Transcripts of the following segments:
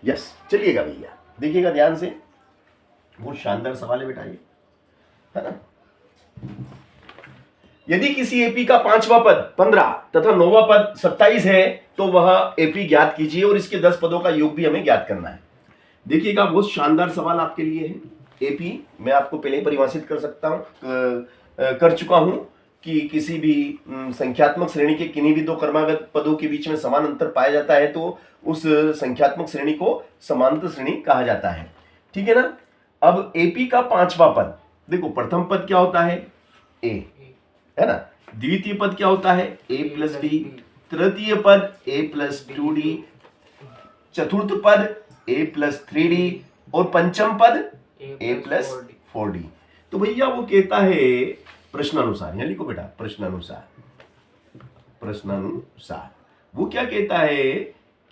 Yes, चलिएगा भैया, देखिएगा ध्यान से, बहुत शानदार सवाल है बेटा ये, है ना। यदि किसी एपी का 5वां पद 15 तथा 9वां पद 27 है तो वह एपी ज्ञात कीजिए और इसके 10 पदों का योग भी हमें ज्ञात करना है। देखिएगा बहुत शानदार सवाल आपके लिए है। एपी मैं आपको पहले परिभाषित कर सकता हूं, कर चुका हूं कि किसी भी संख्यात्मक श्रेणी के किन्हीं भी दो क्रमागत पदों के बीच में समान अंतर पाया जाता है तो उस संख्यात्मक श्रेणी को समांतर श्रेणी कहा जाता है, ठीक है ना। अब एपी का 5वां पद, देखो प्रथम पद क्या होता है, ए, है ना। द्वितीय पद क्या होता है, ए प्लस डी। तृतीय पद ए प्लस 2d। चतुर्थ पद ए प्लस 3d और पंचम पद ए प्लस 4d। तो भैया वो कहता है प्रश्नानुसार, यहां लिखो बेटा प्रश्नानुसार, प्रश्नानुसार वो क्या कहता है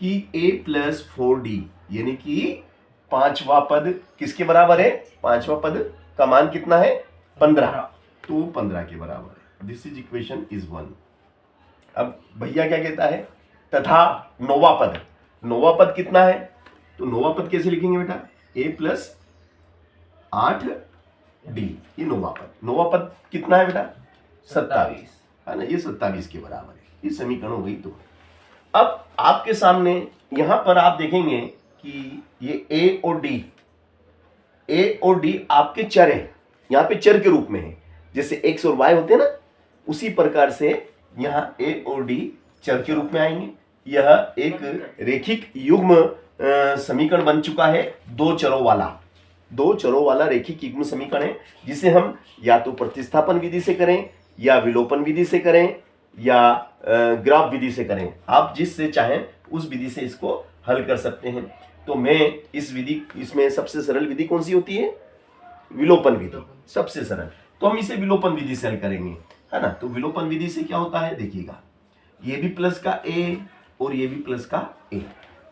कि ए प्लस 4d यानी कि 5वां पद किसके बराबर है, 5वां पद का मान कितना है 15, तो 15 के बराबर है। This is equation is 1। अब भैया क्या कहता है, तथा 9वां पद, 9वां पद कितना है, तो 9वां पद कैसे लिखेंगे बेटा, ए प्लस 8d, ये 9वां पद, 9वां पद कितना है बेटा 27, है ना, ये 27 के बराबर है। ये समीकरण हो गई। तो अब आपके सामने यहां पर आप देखेंगे कि ये ए और डी, ए और डी आपके चर हैं, यहां पे चर के रूप में है, जैसे एक्स और वाई होते हैं ना, उसी प्रकार से यहां ए और डी चर के रूप में आएंगे। यह एक रेखिक युग्म समीकरण बन चुका है, दो चरों वाला रेखिक युग्म समीकरण है, जिसे हम या तो प्रतिस्थापन विधि से करें या विलोपन विधि से करें या ग्राफ विधि से करें, आप जिससे चाहें उस विधि से इसको हल कर सकते हैं। तो मैं इसमें सबसे सरल विधि कौन सी होती है, विलोपन विधि, सबसे सरल, तो हम इसे विलोपन विधि से हल करेंगे, है ना। तो विलोपन विधि से क्या होता है, देखिएगा ये भी प्लस का ए और ये भी प्लस का ए।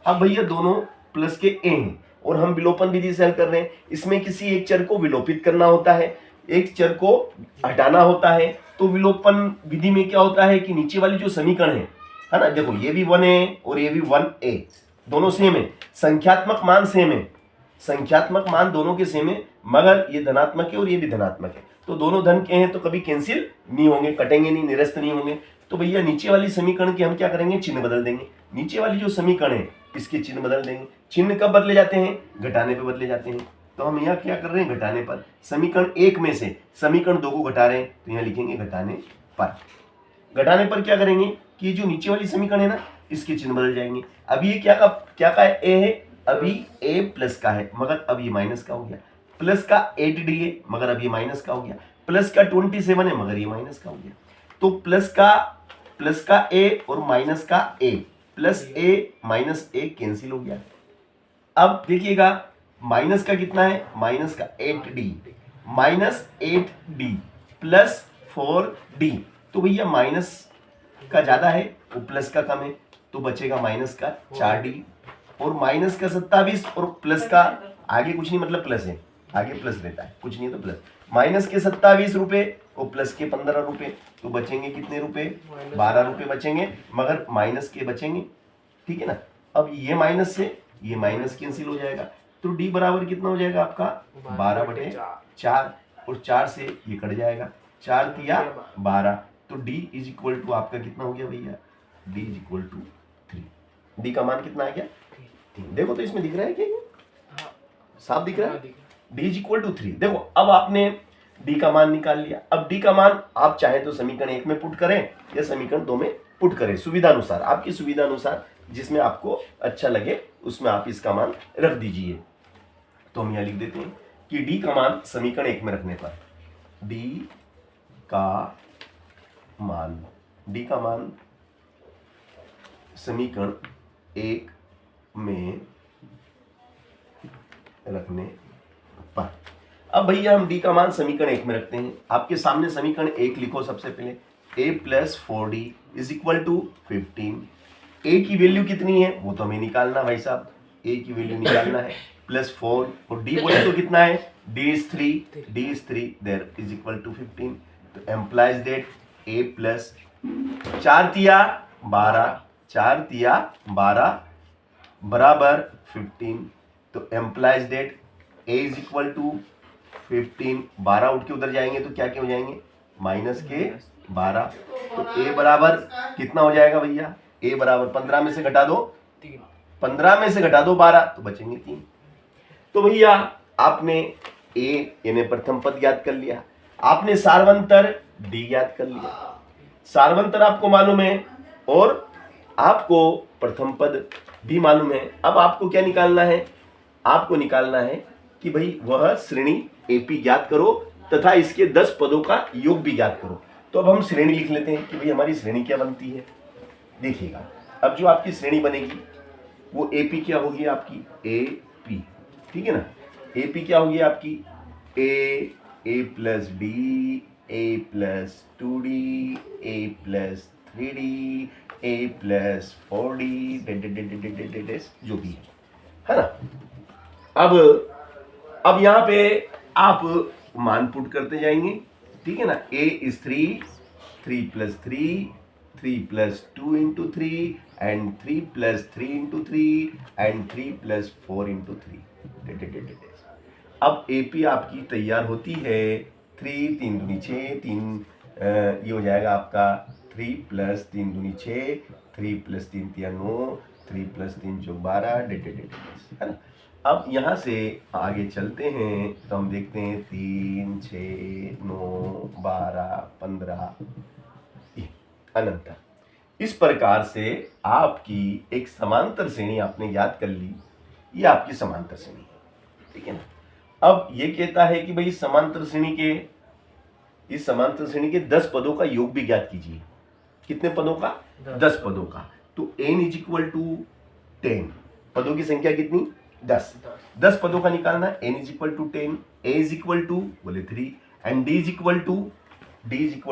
अब भैया दोनों प्लस के ए हैं और हम विलोपन विधि से हल कर रहे हैं, इसमें किसी एक चर को विलोपित करना होता है, एक चर को हटाना होता है। तो विलोपन विधि में क्या होता है कि नीचे वाली जो समीकरण है ना, देखो ये भी 1a और ये भी 1a, दोनों सेम है, संख्यात्मक मान सेम है, संख्यात्मक मान दोनों के सेम है, मगर ये धनात्मक है और ये भी धनात्मक है, तो दोनों धन के हैं तो कभी कैंसिल नहीं होंगे, कटेंगे नहीं, निरस्त नहीं होंगे। तो भैया नीचे वाली समीकरण के हम क्या करेंगे, चिन्ह बदल देंगे, नीचे वाली जो समीकरण है इसके चिन्ह बदल देंगे। चिन्ह कब बदले जाते हैं, घटाने पे बदले जाते हैं, तो हम यहाँ क्या कर रहे हैं, घटाने पर। समीकरण 1 में से समीकरण 2 को घटा रहे हैं तो यहाँ लिखेंगे घटाने पर। घटाने पर क्या करेंगे कि जो नीचे वाली समीकरण है ना इसके चिन्ह बदल जाएंगे। अभी ये क्या का ए है, अभी ए प्लस का है मगर अब ये माइनस का हो गया, प्लस का 8d है मगर अब ये माइनस का हो गया, प्लस का 27 है मगर ये माइनस का हो गया। तो प्लस का ए और माइनस का ए, प्लस ए माइनस ए कैंसिल हो गया। अब देखिएगा माइनस का कितना है, माइनस का 8d, minus 8d plus 4d, तो भैया माइनस का ज्यादा है वो प्लस का कम है, तो बचेगा माइनस का 4d और माइनस का 27 और प्लस का आगे कुछ नहीं, मतलब प्लस है, आगे प्लस रहता है, कुछ नहीं है तो प्लस, माइनस के 27 रुपए और प्लस के 15 रुपए, तो बचेंगे कितने रुपए, 12 रुपए बचेंगे, मगर माइनस के बचेंगे, ठीक है ना। अब ये माइनस से ये माइनस कैंसिल हो जाएगा, तो डी बराबर कितना हो जाएगा आपका 12/4 और 4 से ये कट जाएगा, 4 तिया 12, तो डी इज इक्वल टू आपका कितना हो गया भैया, D is equal to 3। D का मान कितना आ गया 3। देखो तो इसमें दिख रहा है क्या, साफ दिख रहा है, डी इज इक्वल टू 3। देखो अब आपने डी का मान निकाल लिया। अब डी का मान आप चाहे तो समीकरण 1 में पुट करें या समीकरण 2 में पुट करें, सुविधा अनुसार, आपकी सुविधा अनुसार जिसमें आपको अच्छा लगे उसमें आप इसका मान रख दीजिए। तो हम यहां लिख देते हैं कि डी का मान समीकरण 1 में रखने पर, डी का मान समीकरण 1 में रखने पर। अब भैया हम डी का मान समीकरण 1 में रखते हैं। आपके सामने समीकरण 1 लिखो सबसे पहले, a plus 4d is equal to 15। a की वैल्यू कितनी है वो तो हमें निकालना भाई साहब, a की वैल्यू निकालना है, प्लस 4 और d बोले तो कितना है, d is 3 there is equal to 15। तो एम्प्लाइज दैट a प्लस 4 तिया 12, 4 तिया 12, बराबर 15। तो implies that A is equal to 15, 12 उठ के उधर जाएंगे तो क्या क्या हो जाएंगे, माइनस के 12। तो ए बराबर कितना हो जाएगा भैया, ए बराबर 15 में से घटा दो 15 में से घटा दो 12, तो बचेंगे 3। तो भैया आपने ए यानी प्रथम पद ज्ञात कर लिया, आपने सार्वंतर डी ज्ञात कर लिया, सार्वंतर आपको मालूम है और आपको प्रथम पद भी मालूम है। अब आपको क्या निकालना है, आपको निकालना है कि भाई वह श्रेणी एपी ज्ञात करो तथा इसके 10 पदों का योग भी ज्ञात करो। तो अब हम श्रेणी लिख लेते हैं कि भाई हमारी श्रेणी क्या बनती है। देखिएगा अब जो आपकी श्रेणी बनेगी वो एपी क्या होगी, आपकी एपी, ठीक है ना। एपी क्या होगी आपकी, ए प्लस डी, ए प्लस 2D, ए प्लस 3D, ए प्लस 4D, जो भी है ना। अब यहां पे आप मान पुट करते जाएंगे, ठीक है ना। A is 3, 3 plus 3, 3 plus 2 into 3 and 3 plus 3 into 3 and 3 plus 4 into 3। अब एपी आपकी तैयार होती है 3 3 दूनी 6, 3 ये हो जाएगा आपका 3 प्लस 3 दूनी 6, 3 प्लस 3 तिया 9, 3 प्लस 3 चौक 12, है ना। अब यहाँ से आगे चलते हैं तो हम देखते हैं 3 6 9 12 15 अनंत। इस प्रकार से आपकी एक समांतर श्रेणी आपने याद कर ली, ये आपकी समांतर श्रेणी है, ठीक है ना। अब ये कहता है कि भाई समांतर श्रेणी के, इस समांतर श्रेणी के 10 पदों का योग भी ज्ञात कीजिए। कितने पदों का, 10 पदों का। तो n इज इक्वल टू 10, पदों की संख्या कितनी, 10 पदों का निकालना है। n is equal to 10, a is equal to बोले 3 and d is equal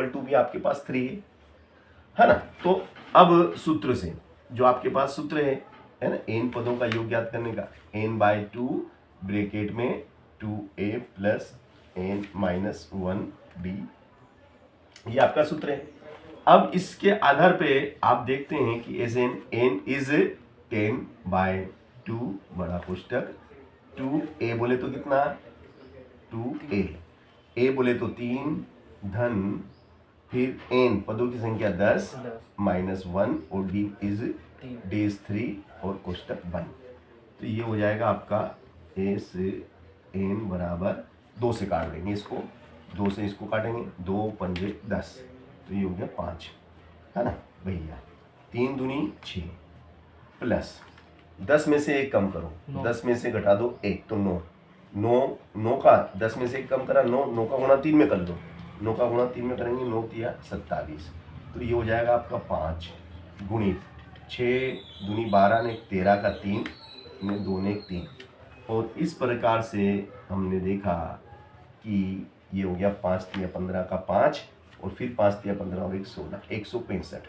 to भी आपके पास 3 है ना। तो अब सूत्र से जो आपके पास सूत्र है ना, n पदों का योग ज्ञात करने का, n/2 ब्रैकेट में 2a plus n minus 1d, ये आपका सूत्र है। अब इसके आधार पे आप देखते हैं कि एस एन n इज 10/2 बड़ा पुस्तक 2a बोले तो कितना 2a, a बोले तो 3 धन फिर n पदों की संख्या 10 माइनस 1 और d इज 3 और कोष्टक 1। तो ये हो जाएगा आपका एस n बराबर 2 से काट देंगे इसको, 2 से इसको काटेंगे, 2 पंजे 10, तो ये हो गया 5 है ना भैया। 3 दूनी 6 प्लस 10 में से 1 कम करो, 10 में से घटा दो 1 तो 9 का 10 में से 1 कम करा 9 का गुणा 3 में कर दो, 9 का गुणा 3 में करेंगे 9 तिया 27, तो ये हो जाएगा आपका 5 गुणित 6 दूनी 12 ने 13 का 3 ने 2 ने 3। और इस प्रकार से हमने देखा कि ये हो गया 5 तिया 15 का 5 और फिर 5 तिया 15 और 1 16, 165।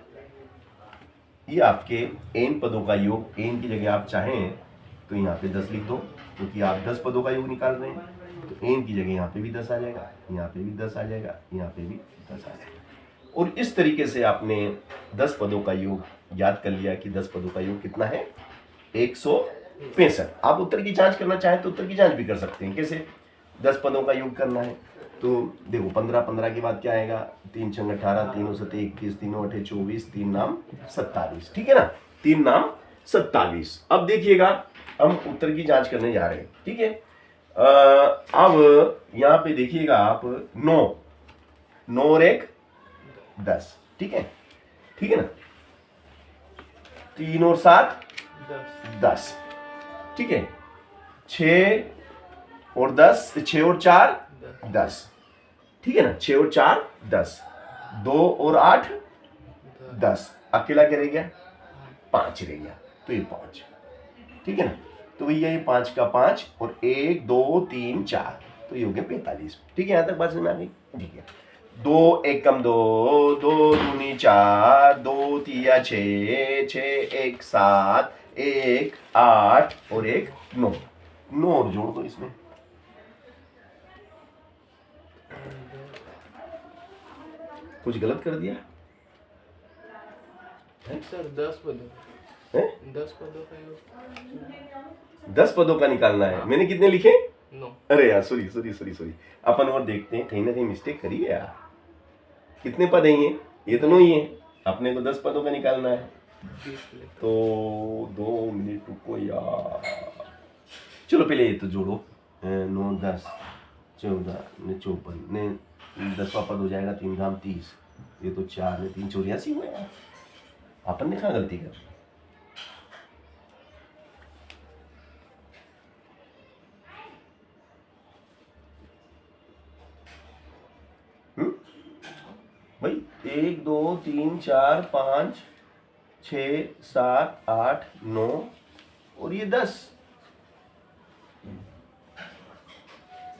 ये आपके n पदों का योग, n की जगह आप चाहें तो यहाँ पे 10 लिख दो क्योंकि आप 10 पदों का योग निकाल रहे हैं, तो n की जगह यहाँ पे भी 10 आ जाएगा, यहाँ पे भी 10 आ जाएगा, यहाँ पे भी 10 आ जाएगा। और इस तरीके से आपने 10 पदों का योग याद कर लिया कि 10 पदों का योग कितना है 165। आप उत्तर की जांच करना चाहें तो उत्तर की जांच भी कर सकते हैं। कैसे 10 पदों का योग करना है तो देखो 15 के बाद क्या आएगा, 3 छंग 18, 3 7 21, 3 8 24, 3 नाम 27, ठीक है ना, 3 नाम 27। अब देखिएगा हम उत्तर की जांच करने जा रहे हैं, ठीक है। अब यहाँ पे देखिएगा आप 9 और 1 10, ठीक है ना, 3 और 7 10, ठीक है, 6 और 10, 6 और 4 10, ठीक है ना, 6 और 4 10, 2 और 8 10, अकेला क्या रह गया 5 रह गया, तो ये 5, ठीक है ना। तो भैया ये 5 का 5 और 1 2 3 4, तो ये हो गया 45, ठीक है। यहां तक बात समझ में आ गई, ठीक है। 2 1 कम 2, 2 दूनी 4, 2 तिया 6, 6 1 7, 1 8 और 1 9 और जोड़ दो इसमें, कुछ गलत कर दिया सर 10 पदों है? 10 पदों का योग 10 पदों का निकालना है। मैंने कितने लिखे? 9। अरे यार सॉरी अपन और देखते हैं, कहीं ना कहीं मिस्टेक करी है यार। कितने पद हैं ये तो 9 ही है। अपने को 10 पदों का निकालना है। 20 ले तो 2 मिनट रुको यार। चलो पहले ये तो जोड़ो। 9 10 14 ने 54 ने 10वां पद हो जाएगा 3 घाम 30। ये तो 4 ने 3 84 हुआ यार। अपन ने कहाँ गलती कर? भाई 1 2 3 4 5 6 7 8 9 और ये 10।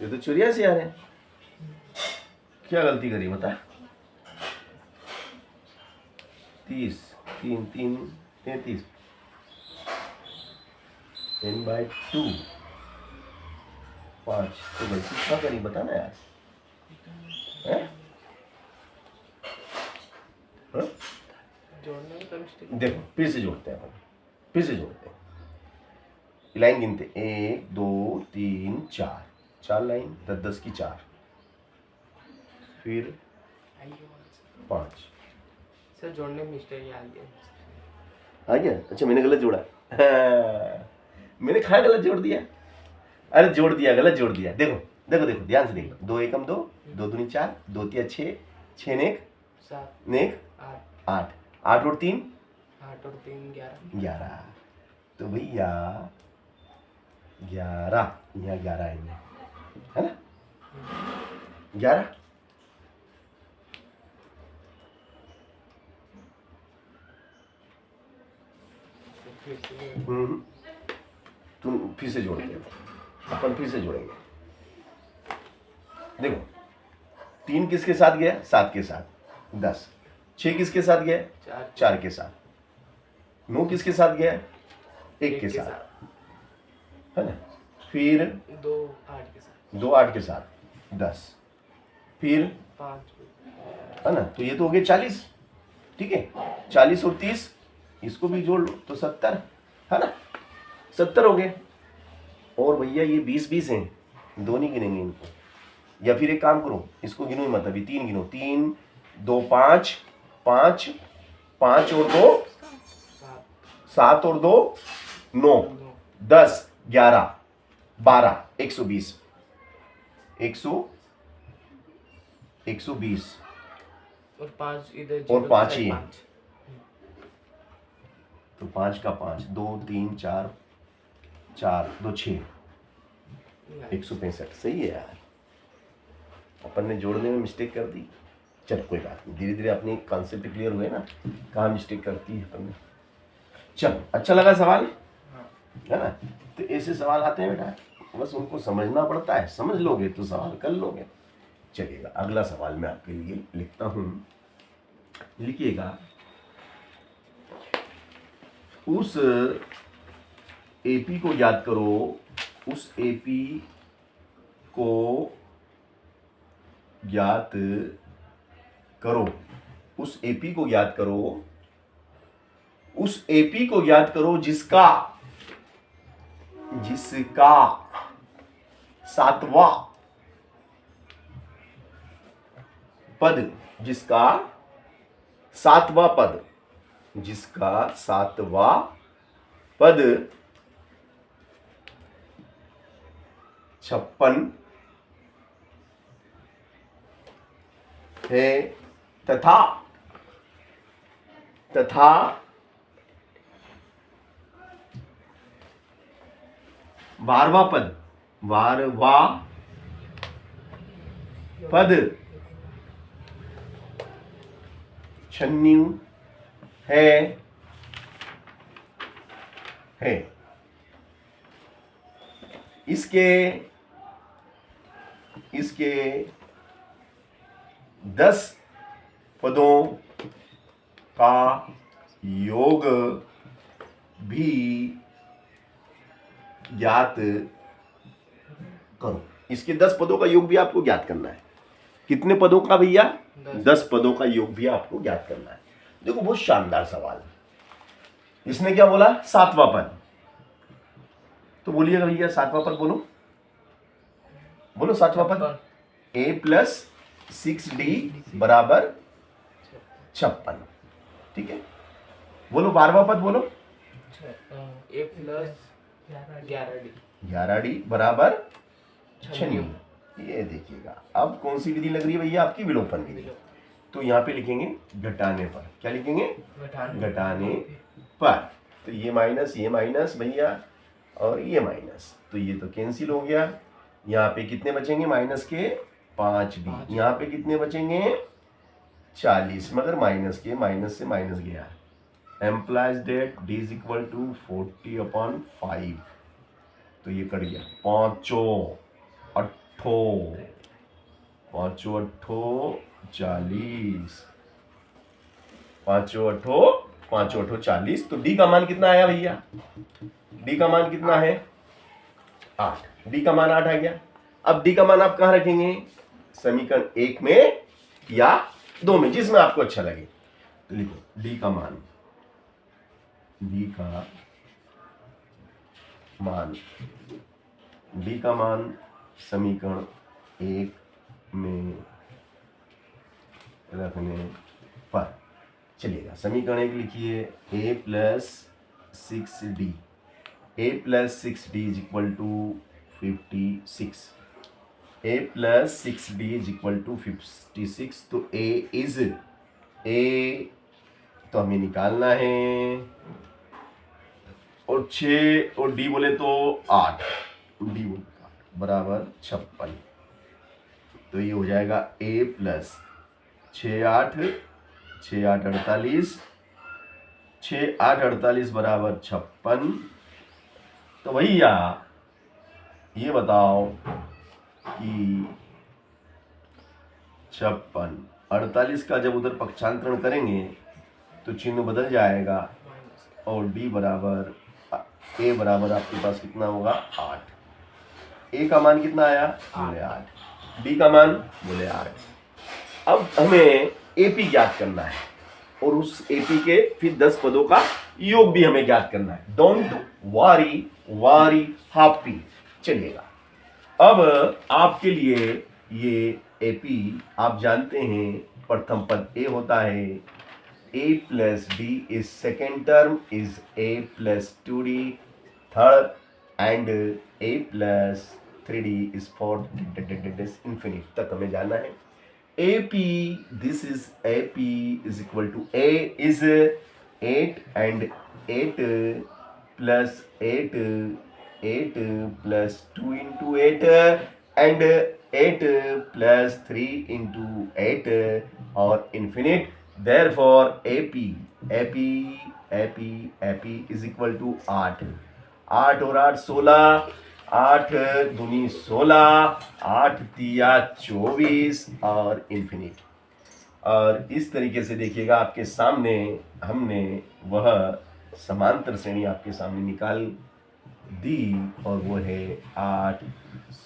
ये तो 84 आ रहे हैं। क्या गलती करी बता? 30 3 3 33 10/2 5। तो गलती क्या करी बता ना यार। हैं? हाँ? जोड़ने में तो मिस्टेक। देखो फिर से जोड़ते हैं अपन। फिर से जोड़ते हैं। लाइन गिनते 1 2 3 4 4 लाइन 10 10 की 4 फिर 5 सर जोड़ने में मिस्टेक आ गया। आ गया। अच्छा मैंने गलत जोड़ा। मैंने कहा गलत जोड़ दिया। अरे जोड़ दिया, गलत जोड़ दिया। देखो देखो देखो ध्यान से देखो। 2 एकम 2 2 दूनी 4 2 तिया 6 6 ने 1 7 ने 1 8 8 और 3 8 और 3 11। तो भैया 11 यहाँ 11 आएंगे है ना? 11 तुम फिर से जोड़ते हो। अपन फिर से जोड़ेंगे। देखो 3 किसके साथ गया? 7 के साथ 10। 6 किसके साथ गया? 4 के साथ। 9 किसके साथ गया? 1 के साथ है ना? फिर 2 8 के साथ 2 8 के साथ 10 फिर 5 है ना? तो ये तो हो गए 40। ठीक है 40 और 30 इसको भी जोड़ लो तो 70 है ना? 70 हो गए। और भैया ये 20 20 हैं, 2 नहीं गिनेंगे इनको। या फिर एक काम करो इसको गिनो ही मत, अभी 3 गिनो। 3 2 5 5 5 और 2 7 और 2 9 10 11 12 120 120 और 5 इधर और 5 ही है। तो 5 का 5 2 3 4 4 2 6 165। सही है यार। अपन ने जोड़ने में मिस्टेक कर दी। चल कोई बात नहीं, धीरे धीरे अपनी कॉन्सेप्ट क्लियर हुए ना कहाँ मिस्टेक करती है अपन ने। चल अच्छा लगा सवाल है ना? तो ऐसे सवाल आते हैं बेटा, बस उनको समझना पड़ता है। समझ लोगे तो सवाल कर लोगे। चलिएगा अगला सवाल मैं आपके लिए लिखता हूँ। लिखिएगा उस एपी को याद करो। उस एपी को ज्ञात करो। उस एपी को याद करो। उस एपी को याद करो जिसका 7वां पद जिसका 7वां पद 56 है तथा 12वां पद 96 है। इसके 10 पदों का योग भी ज्ञात करो। इसके 10 पदों का योग भी आपको ज्ञात करना है। कितने पदों का भैया? 10 पदों का योग भी आपको ज्ञात करना है। देखो बहुत शानदार सवाल इसने क्या बोला, सातवां पद। तो बोलिएगा भैया सातवां पद बोलो, बोलो सातवां पद। a प्लस 6d बराबर 56। ठीक है, बोलो 12वां पद बोलो। ए प्लस 11d 11d बराबर 96। ये देखिएगा अब कौन सी विधि लग रही है भैया, आपकी विलोपन विधि। तो यहाँ पे लिखेंगे घटाने पर, क्या लिखेंगे, घटाने पर। तो ये माइनस भैया और ये माइनस, तो ये तो कैंसिल हो गया। यहाँ पे कितने बचेंगे, माइनस के 5d। यहाँ पे कितने बचेंगे, 40, मगर माइनस के, माइनस से माइनस गया। Implies that d is equal to 40/5। तो ये कट गया, पाँचों अट्ठो 40। पाँचों अट्ठो 40। तो डी का मान कितना आया भैया, डी का मान कितना है, 8। डी का मान 8 आ गया। अब डी का मान आप कहाँ रखेंगे, समीकरण 1 में या 2 में, जिसमें आपको अच्छा लगे। तो लिखो डी का मान, डी का मान समीकरण 1 में रखने पर। चलिएगा समीकरण 1 लिखिए, a plus 6d, a plus 6d is equal to 56। a plus 6d is equal to 56। तो a इज, a तो हमें निकालना है, और 6 और d बोले तो 8, d बोले 8 बराबर 56। तो ये हो जाएगा a प्लस 6 8 48, 6 8 48 बराबर 56। तो भैया ये बताओ कि 56 48 का जब उधर पक्षांतरण करेंगे तो चिन्ह बदल जाएगा, और d बराबर, a बराबर आपके पास कितना होगा, 8। a का मान कितना आया, बोले 8। d का मान बोले 8। अब हमें AP ज्ञात करना है, और उस AP के फिर 10 पदों का योग भी हमें ज्ञात करना है। डोंट वारी हैप्पी। चलिएगा अब आपके लिए ये AP आप जानते हैं, प्रथम पद A होता है, a plus d is second term is a plus 2d third, and a plus 3d is fourth, infinite तक हमें जाना है। AP, this is AP is equal to A is 8, and 8 plus 8 plus 2 into 8, and 8 plus 3 into 8, or infinite. Therefore AP is equal to 8। 8 और 8 16, 8 दूनी 16, 8 तिया 24, और infinite. और इस तरीके से देखिएगा आपके सामने हमने वह समांतर श्रेणी आपके सामने निकाल दी, और वो है 8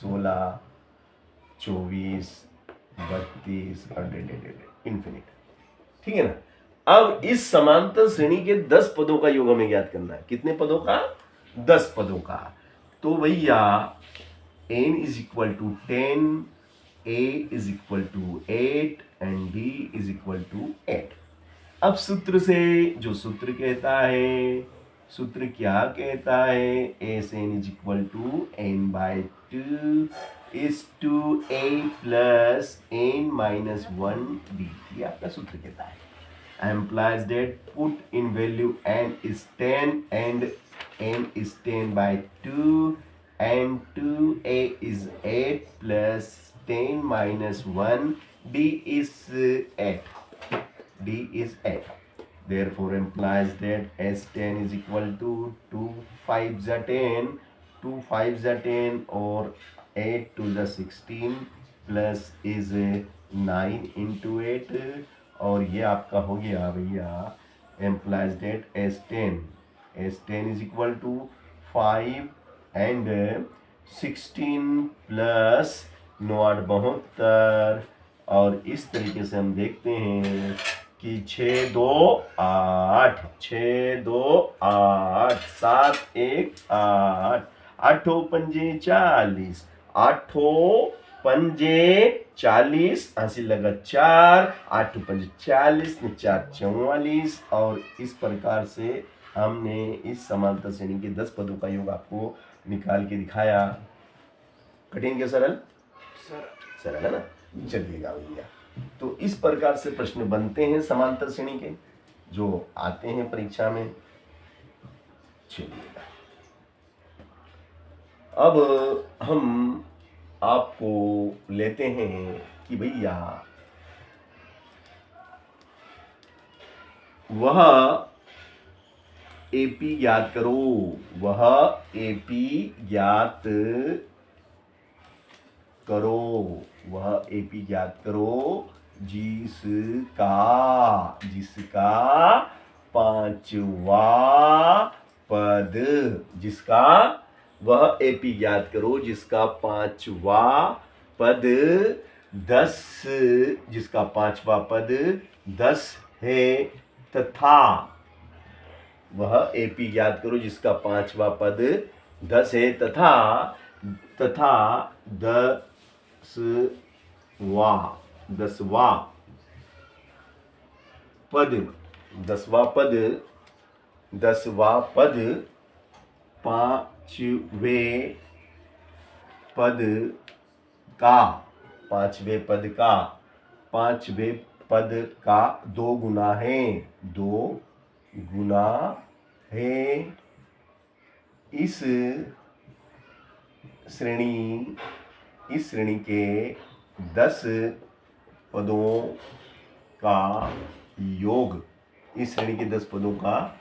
16 24 32 और इन्फिनिट। ठीक है ना। अब इस समांतर श्रेणी के 10 पदों का योग हमें ज्ञात करना है। कितने पदों का, 10 पदों का। तो भैया n is equal to 10, a is equal to 8, and d is equal to 8। अब सूत्र से, जो सूत्र कहता है, सूत्र क्या कहता है, a से n is equal to n/2 is to a plus n-1d। ये आपका सूत्र कहता है। Implies that put in value n is 10 and n is 10/2, and 2a is 8 plus 10 minus 1, d is 8. d is 8. Therefore implies that s10 is equal to 2 5s are 10, 2 5s are 10, or 8 to the 16 plus is 9 into 8, और ये आपका हो गया भैया implies that S10 is equal to 5 and 16 plus 9 8 72। और इस तरीके से हम देखते हैं कि 6 2 8, 6 2 8, 7 1 8, 8 पंजे 40, 8 पंजे 40, हासिल लगा 4, 8 पंजे 40 ने 4 44, और इस प्रकार से हमने इस समांतर श्रेणी के 10 पदों का योग आपको निकाल के दिखाया। कठिन क्या सरल? सरल है ना? चलिएगा भैया, तो इस प्रकार से प्रश्न बनते हैं समांतर श्रेणी के जो आते हैं परीक्षा में। चलिएगा, अब हम आपको लेते हैं कि भैया वह एपी ज्ञात करो, वह एपी ज्ञात करो, वह एपी ज्ञात करो जिसका पांचवा पद, जिसका वह एपी ज्ञात करो जिसका पांचवा पद 10, जिसका पांचवा पद 10 है, तथा वह एपी ज्ञात करो जिसका पांचवा पद 10 है, तथा 10वां पद पांचवें पद का 2 गुना है, 2 गुना है। इस श्रेणी के 10 पदों का योग, इस श्रेणी के 10 पदों का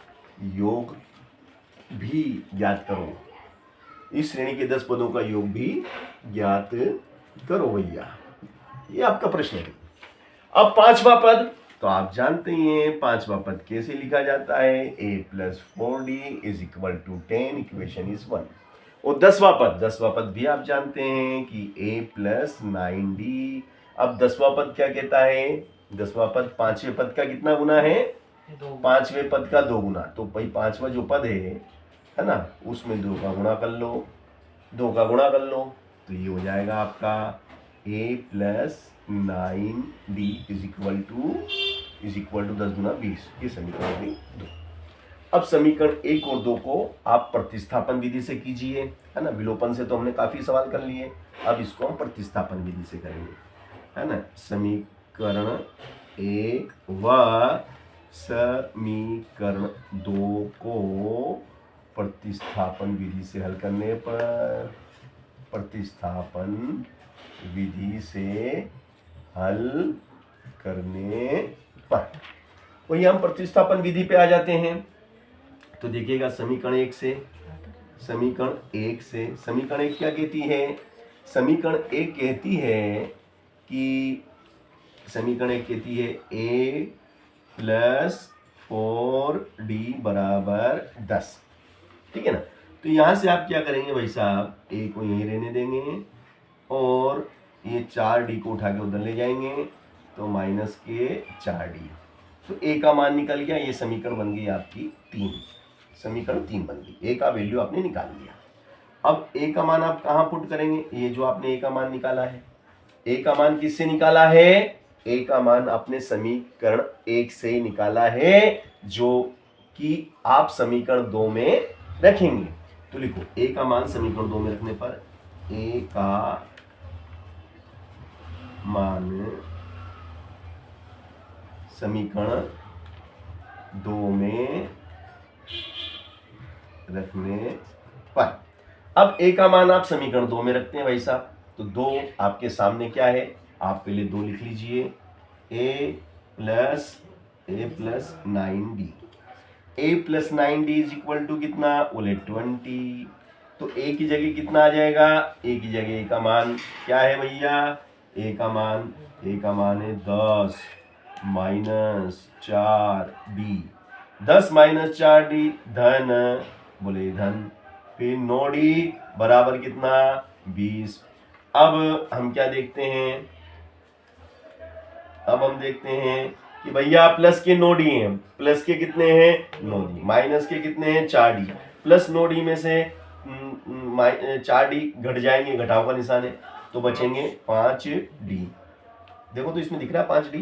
योग भी ज्ञात करो, इस श्रेणी के 10 पदों का योग भी ज्ञात करो भैया। ये आपका प्रश्न है। अब पांचवा पद तो आप जानते ही हैं, पांचवा पद कैसे लिखा जाता है, a + 4d = 10, इक्वेशन इज 1। और 10वां पद भी आप जानते हैं कि a + 9d। अब 10वां पद क्या कहता है, 10वां पद 5वें पद का कितना गुना है, 5वें पद का 2 गुना। तो भाई 5वां जो पद है ना, उसमें 2 का गुणा कर लो, 2 का गुणा कर लो, तो ये हो जाएगा आपका a + 9d = 10 गुना 20। ये समीकरण हुई 2। अब समीकरण 1 और 2 को आप प्रतिस्थापन विधि से कीजिए, है ना। विलोपन से तो हमने काफी सवाल कर लिए, अब इसको हम प्रतिस्थापन विधि से करेंगे, है ना। समीकरण 1 व समीकरण 2 को प्रतिस्थापन विधि से हल करने पर, प्रतिस्थापन विधि से हल करने पर, वही हम प्रतिस्थापन विधि पे आ जाते हैं। तो देखिएगा समीकरण 1 से, समीकरण 1 क्या कहती है, समीकरण 1 कहती है कि a + 4d = 10, ठीक है ना। तो यहां से आप क्या करेंगे भाई साहब, a को यहीं रहने देंगे और ये 4d को उठा के उधर ले जाएंगे, तो -4d। तो a का मान निकल गया, ये समीकरण बन गई आपकी 3, समीकरण 3 बन गई। a का वैल्यू आपने निकाल लिया। अब a का मान आप कहाँ पुट करेंगे, ये जो आपने a का मान निकाला है, a का मान किससे निकाला है, a का मान अपने समीकरण 1 से ही निकाला है, जो कि आप समीकरण 2 में रखेंगे। तो लिखो a का मान समीकरण 2 में रखने पर a का मान समीकरण 2 में रखने पर, अब a का मान आप समीकरण 2 में रखते हैं भाई साहब, तो 2 आपके सामने क्या है, आप पहले 2 लिख लीजिए, a + 9d, a + 9d = कितना, बोले 20। तो a की जगह कितना आ जाएगा, a की जगह a का मान क्या है भैया, a का मान है 10 - 4d, 10 - 4d धन, बोले धन, फिर 9d बराबर कितना, 20। अब हम क्या देखते हैं, अब हम देखते हैं कि भैया प्लस के 9 डी हैं, प्लस के कितने हैं 9 डी, माइनस के कितने हैं 4 डी, प्लस 9 डी में से 4 डी घट जाएंगे, घटाव का निशान है, तो बचेंगे 5 डी। देखो तो इसमें दिख रहा है 5 डी,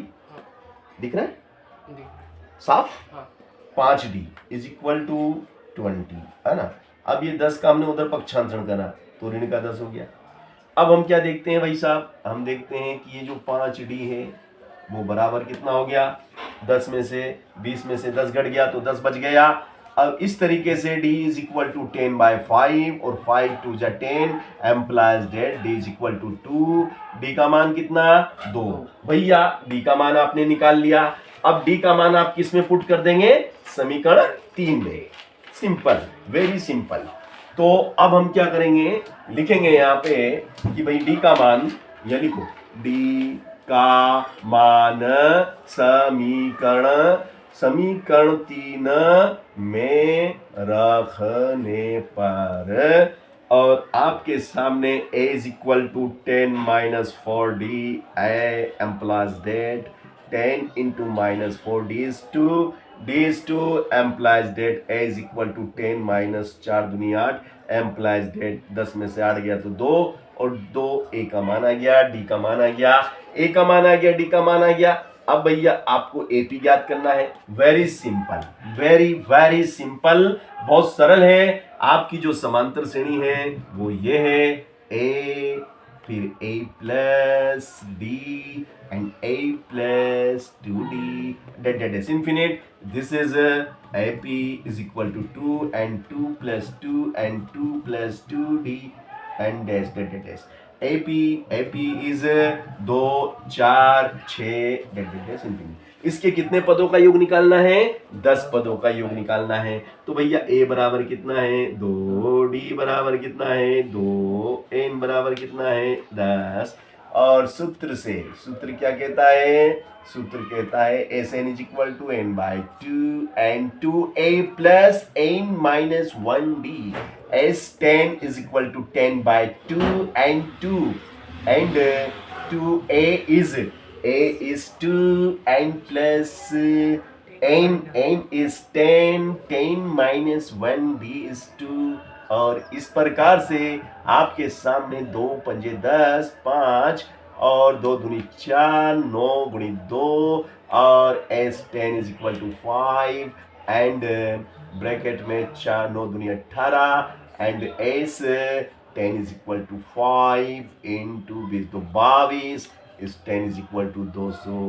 दिख रहा है साफ, हाँ 5 डी इज इक्वल टू 20, है ना। अब ये 10 का हमने उधर पक्षांतरण करा तो ऋण का 10 हो गया। अब हम क्या देखते हैं भाई साहब, हम देखते हैं कि ये जो 5 डी है वो बराबर कितना हो गया, 10 में से 20 में से 10 घट गया तो 10 बच गया। अब इस तरीके से d इज इक्वल टू 10/5 और 5 2 जा 10 implies that d is equal to 2। d का मान कितना 2। भैया d का मान आपने निकाल लिया, अब d का मान आप किस में पुट कर देंगे, समीकरण 3 में। Simple, very simple. तो अब हम क्या करेंगे, लिखेंगे यहाँ पे कि भाई d का मान, यह लिखो d का मान समीकरण 3 में रखने पर, और आपके सामने a is equal to 10 minus 4d implies that 10 into minus 4d is 2, d is 2 implies that a is equal to 10 minus 4 दूनी 8 एम्प्लाइज दैट 10 में से 8 गया तो 2 और 2 a का मान आ गया, d का मान आ गया, a का मान आ गया, d का मान आ गया। अब भैया आपको AP ज्ञात करना है। Very simple, very very simple, बहुत सरल है। आपकी जो समांतर श्रेणी है वो ये है, A फिर A plus D and A plus 2D that is infinite. This is AP is equal to 2 and 2 plus 2 and 2 plus 2D and dash that AP is 2 4 6 that infinite. इसके कितने पदों का योग निकालना है, 10 पदों का योग निकालना है। तो भैया A बराबर कितना है 2, D बराबर कितना है 2, N बराबर कितना है 10। और सूत्र से, सूत्र क्या कहता है, सूत्र कहता है Sn is equal to n/2 and 2a plus n minus 1d। S10 is equal to 10/2 and 2 and 2a is 2 and plus n is 10 minus 1d is 2। और इस प्रकार से आपके सामने 2 पंजे 10 5 और 2 दूनी 4 9 गुणी 2 और S10 is equal to 5 and bracket में 4 9 दूनी 18 and S10 is equal to 5 into 20 तो 22 इस 10 is equal to 200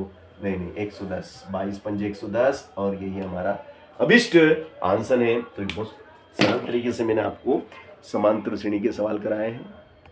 नहीं 110, 22 पंजे 110 और यही हमारा अभिष्ट आंसर है। तो बहुत सरल तरीके से मैंने आपको समांतर श्रेणी के सवाल कराए हैं।